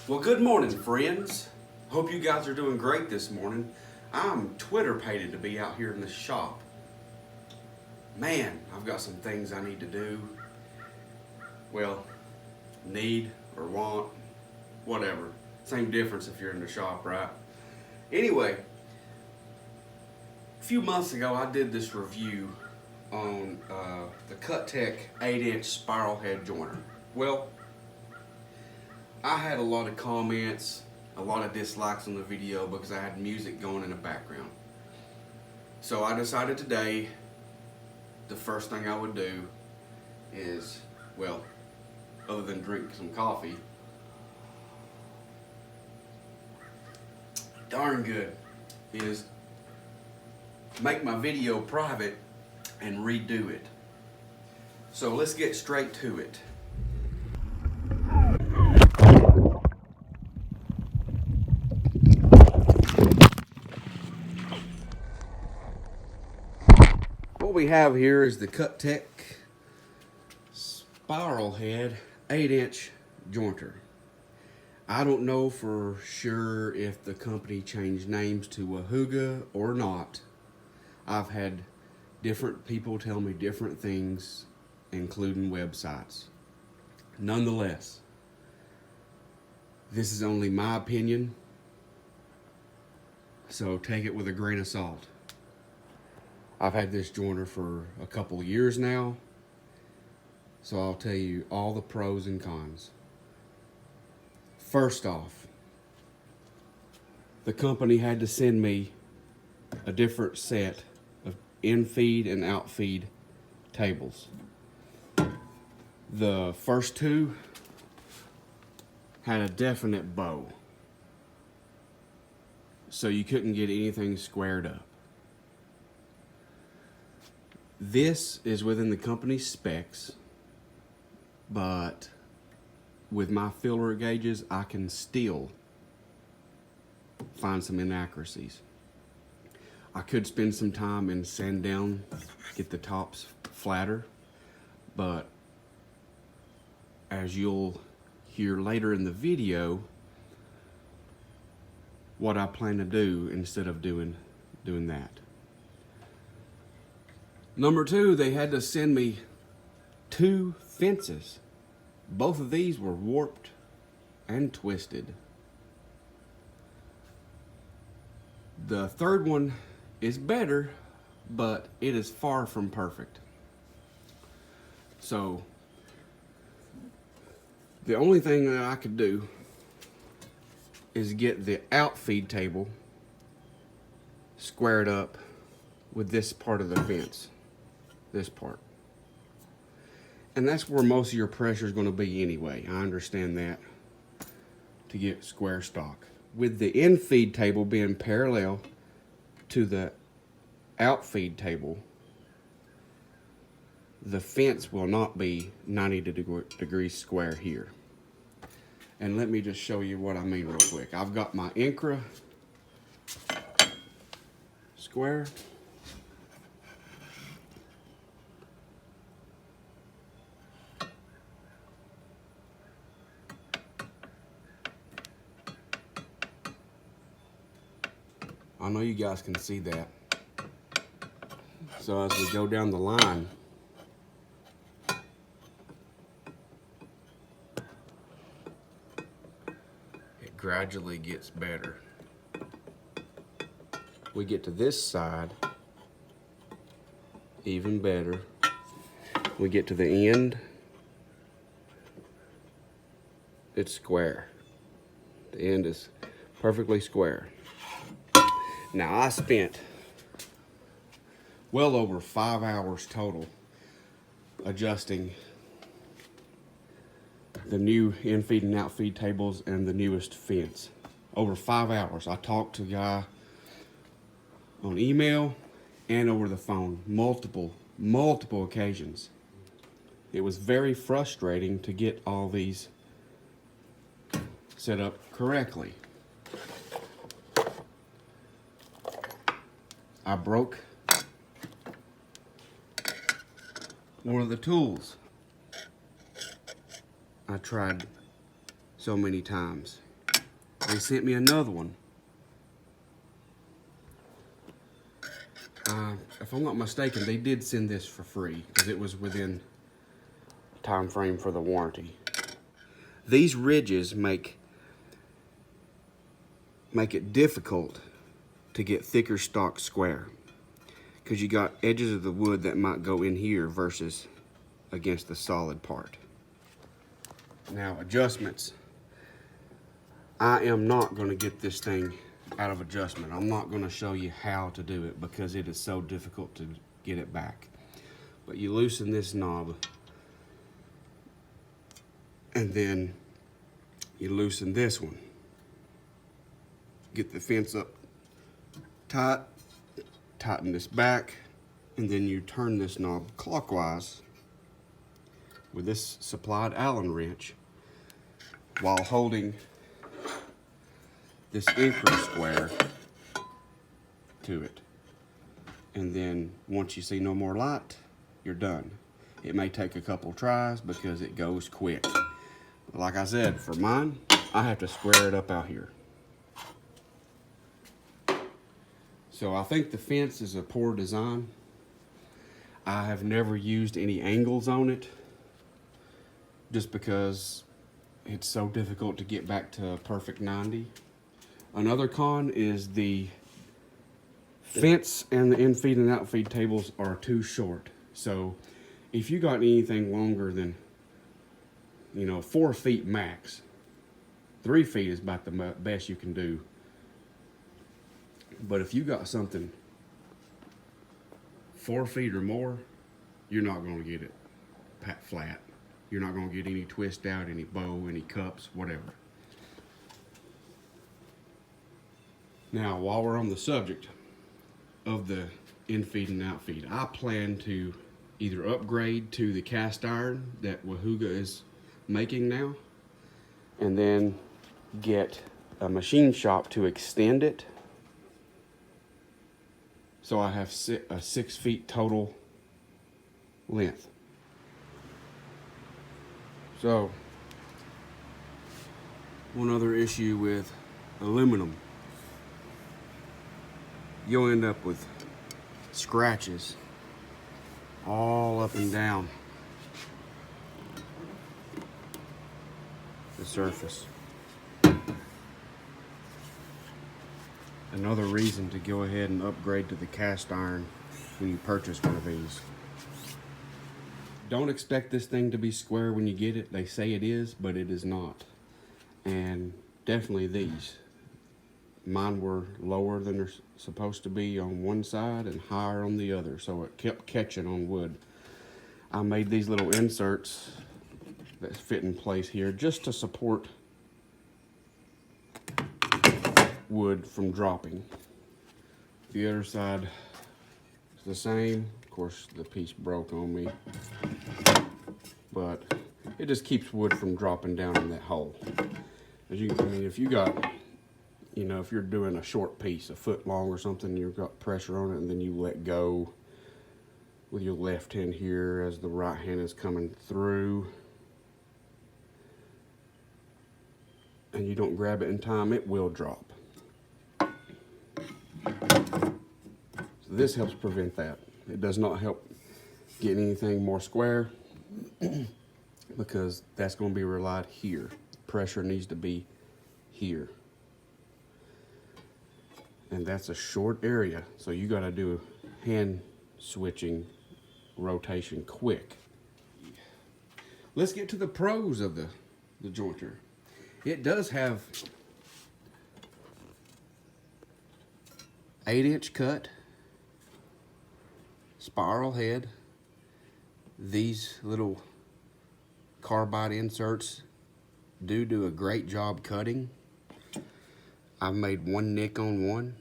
Well, good morning, friends. Hope you guys are doing great this morning. I'm Twitter-pated to be out here in the shop. Man, I've got some things I need to do. Well, need or want, whatever. Same difference if you're in the shop, right? Anyway, a few months ago I did this review on the Cutech 8-inch spiral head joiner. Well, I had a lot of comments, a lot of dislikes on the video because I had music going in the background. So I decided today the first thing I would do is, well, other than drink some coffee, darn good, is make my video private and redo it. So let's get straight to it. What we have here is the Cutech spiral head 8-inch jointer. I don't know for sure if the company changed names to Wahuga or not. I've had different people tell me different things, including websites. Nonetheless, this is only my opinion, so take it with a grain of salt. I've had this jointer for a couple of years now, so I'll tell you all the pros and cons. First off, the company had to send me a different set of in-feed and out-feed tables. The first two had a definite bow, so you couldn't get anything squared up. This is within the company's specs, but with my filler gauges, I can still find some inaccuracies. I could spend some time and sand down, get the tops flatter, but as you'll hear later in the video, what I plan to do instead of doing that. Number two, they had to send me 2 fences. Both of these were warped and twisted. The third one is better, but it is far from perfect. So, the only thing that I could do is get the outfeed table squared up with this part of the fence. This part. And that's where most of your pressure is going to be anyway. I understand that, to get square stock. With the in-feed table being parallel to the out-feed table, the fence will not be 90 degrees square here. And let me just show you what I mean real quick. I've got my Incra square. I know you guys can see that. So as we go down the line, it gradually gets better. We get to this side, even better. We get to the end, it's square. The end is perfectly square. Now, I spent well over 5 hours total adjusting the new in-feed and out-feed tables and the newest fence. Over 5 hours. I talked to a guy on email and over the phone multiple occasions. It was very frustrating to get all these set up correctly. I broke one of the tools. I tried so many times. they sent me another one. If I'm not mistaken, they did send this for free because it was within time frame for the warranty. These ridges make it difficult to get thicker stock square because you got edges of the wood that might go in here versus against the solid part. Now, adjustments. I am not going to get this thing out of adjustment. I'm not going to show you how to do it because it is so difficult to get it back. But you loosen this knob and then you loosen this one. Get the fence up tight, tighten this back, and then you turn this knob clockwise with this supplied Allen wrench while holding this anchor square to it. And then once you see no more light, you're done. It may take a couple tries because it goes quick. Like I said, for mine, I have to square it up out here. So I think the fence is a poor design. I have never used any angles on it just because it's so difficult to get back to a perfect 90. Another con is the fence and the in-feed and out-feed tables are too short. So if you got anything longer than, 4 feet max, 3 feet is about the best you can do. But if you got something 4 feet or more, you're not going to get it flat. You're not going to get any twist out, any bow, any cups, whatever. Now, while we're on the subject of the in-feed and out-feed, I plan to either upgrade to the cast iron that Wahuga is making now, and then get a machine shop to extend it. So I have a 6 feet total length. So, one other issue with aluminum, you'll end up with scratches all up and down the surface. Another reason to go ahead and upgrade to the cast iron when you purchase one of these. Don't expect this thing to be square when you get it. They say it is, but it is not. And definitely these. Mine were lower than they're supposed to be on one side and higher on the other, so it kept catching on wood. I made these little inserts that fit in place here just to support wood from dropping. The other side is the same. Of course, the piece broke on me, but it just keeps wood from dropping down in that hole. As you, if you got, if you're doing a short piece, a foot long or something, you've got pressure on it, and then you let go with your left hand here as the right hand is coming through, and you don't grab it in time, it will drop. So this helps prevent that. It does not help get anything more square because that's going to be relied here. Pressure needs to be here. And that's a short area, so you got to do hand switching rotation quick. Let's get to the pros of the jointer. It does have 8-inch cut, spiral head. These little carbide inserts do a great job cutting. I've made one nick on one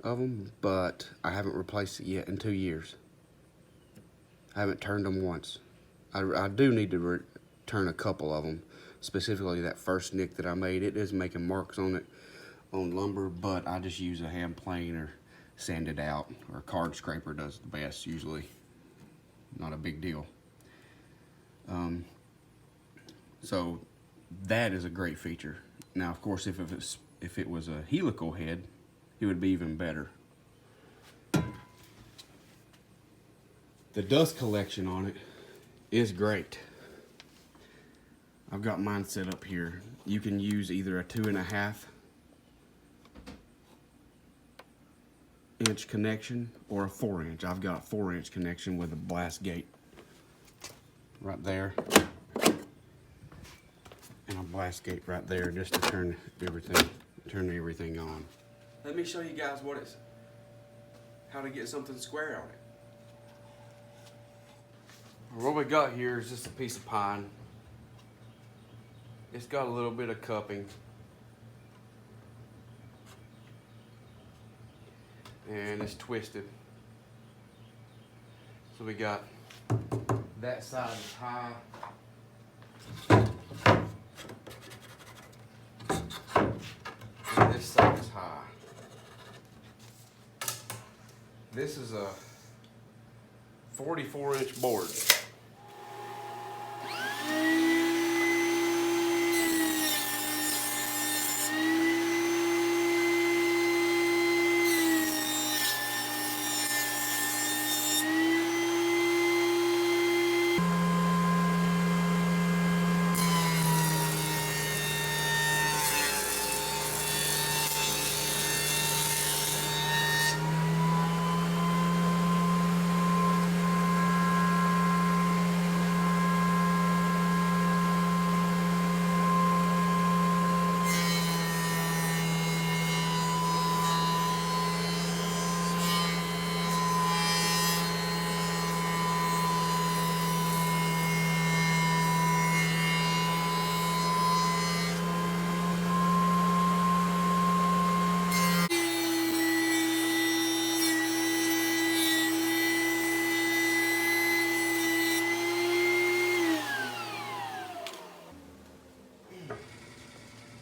of them, but I haven't replaced it yet in 2 years. I haven't turned them once. I do need to return a couple of them, specifically that first nick that I made. It is making marks on it on lumber, but I just use a hand plane or sand it out, or a card scraper does the best usually. Not a big deal. So that is a great feature. Now, of course, if if it was a helical head, it would be even better. The dust collection on it is great. I've got mine set up here. You can use either a 2.5 inch connection or a 4 inch. I've got a 4 inch connection with a blast gate right there and a blast gate right there just to turn everything on. Let me show you guys how to get something square on it. What we got here is just a piece of pine. It's got a little bit of cupping. And it's twisted. So we got that side is high. And this side is high. This is a 44-inch board.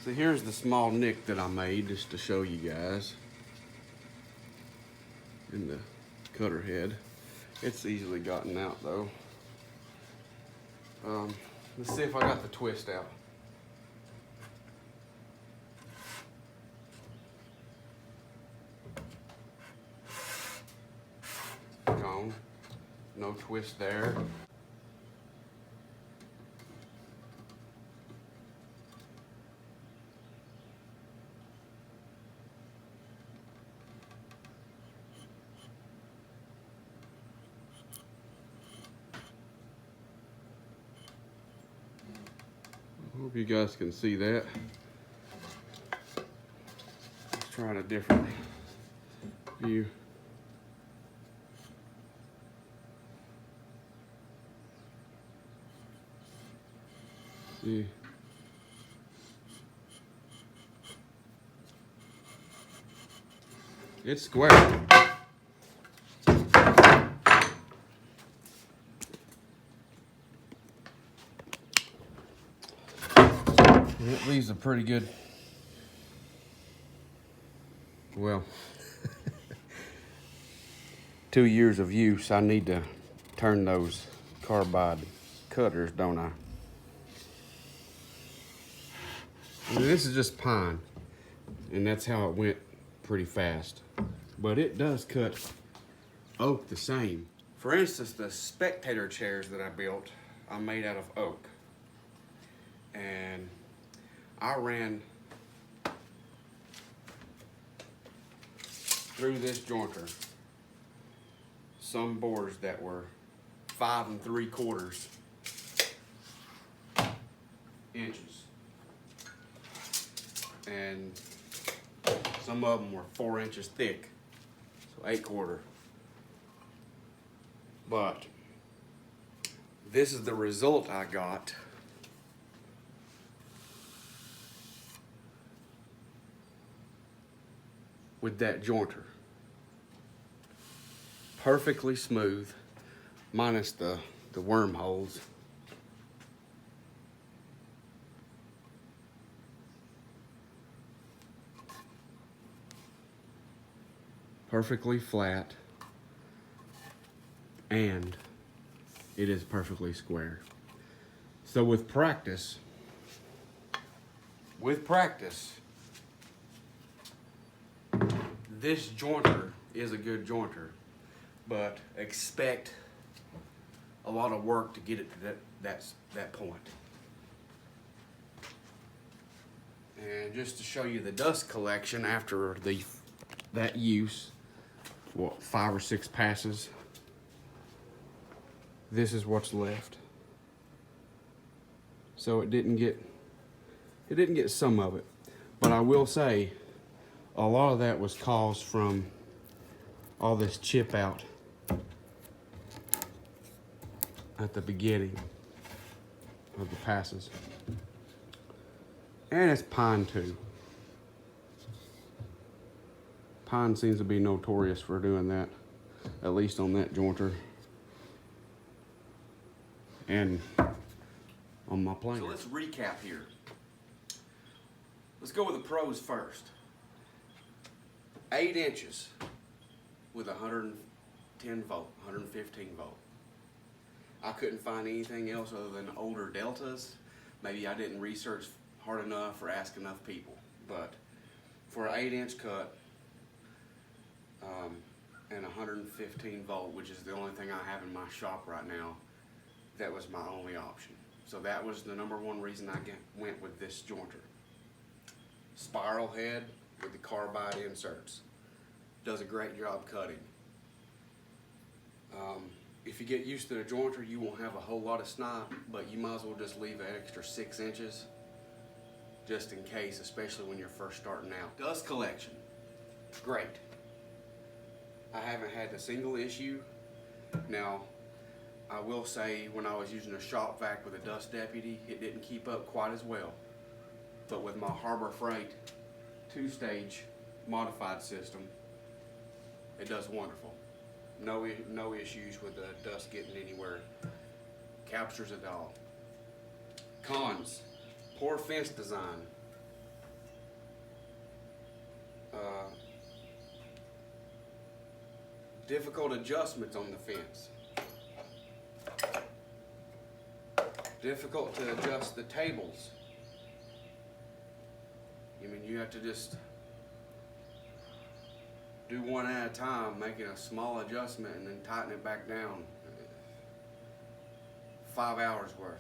So here's the small nick that I made just to show you guys in the cutter head. It's easily gotten out though. Let's see if I got the twist out. Gone. No twist there. Hope you guys can see that. Let's try a different view. See. It's square. It leaves a pretty good, well, 2 years of use. I need to turn those carbide cutters, don't I? And this is just pine, and that's how it went pretty fast. But it does cut oak the same. For instance, the spectator chairs that I built, I made out of oak. And I ran through this jointer some boards that were 5 3/4 inches, and some of them were 4 inches thick, so 8/4. But this is the result I got. With that jointer. Perfectly smooth, minus the wormholes. Perfectly flat, and it is perfectly square. So with practice, this jointer is a good jointer, but expect a lot of work to get it to that point. And just to show you the dust collection after that use, what, 5 or 6 passes, this is what's left. So it didn't get some of it, but I will say a lot of that was caused from all this chip out at the beginning of the passes. And it's pine too. Pine seems to be notorious for doing that, at least on that jointer and on my planer. So let's recap here. Let's go with the pros first. 8 inches with 110 volt, 115 volt. I couldn't find anything else other than older deltas. Maybe I didn't research hard enough or ask enough people. But for an 8-inch cut and 115 volt, which is the only thing I have in my shop right now, that was my only option. So that was the #1 reason I went with this jointer. Spiral head with the carbide inserts. Does a great job cutting. If you get used to the jointer, you won't have a whole lot of snap, but you might as well just leave an extra 6 inches just in case, especially when you're first starting out. Dust collection, great. I haven't had a single issue. Now, I will say when I was using a shop vac with a dust deputy, it didn't keep up quite as well. But with my Harbor Freight 2-stage modified system, it does wonderful. No issues with the dust getting anywhere. Captures it all. Cons, poor fence design. Difficult adjustments on the fence. Difficult to adjust the tables. I mean, you have to just do one at a time, making a small adjustment and then tighten it back down. 5 hours worth.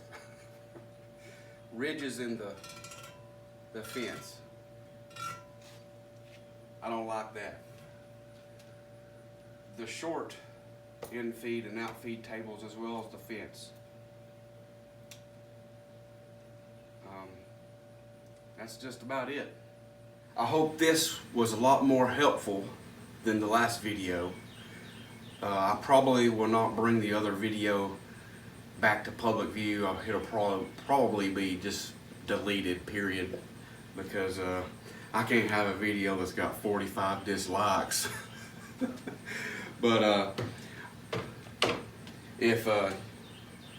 Ridges in the fence. I don't like that. The short in-feed and out-feed tables as well as the fence. That's just about it. I hope this was a lot more helpful than the last video. I probably will not bring the other video back to public view. It'll probably be just deleted, period, because I can't have a video that's got 45 dislikes. But if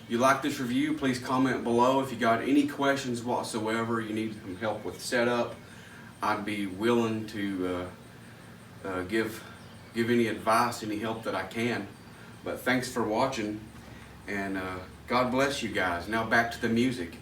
you like this review, please comment below. If you got any questions whatsoever, you need some help with setup, I'd be willing to give any advice, any help that I can. But thanks for watching, and God bless you guys. Now back to the music.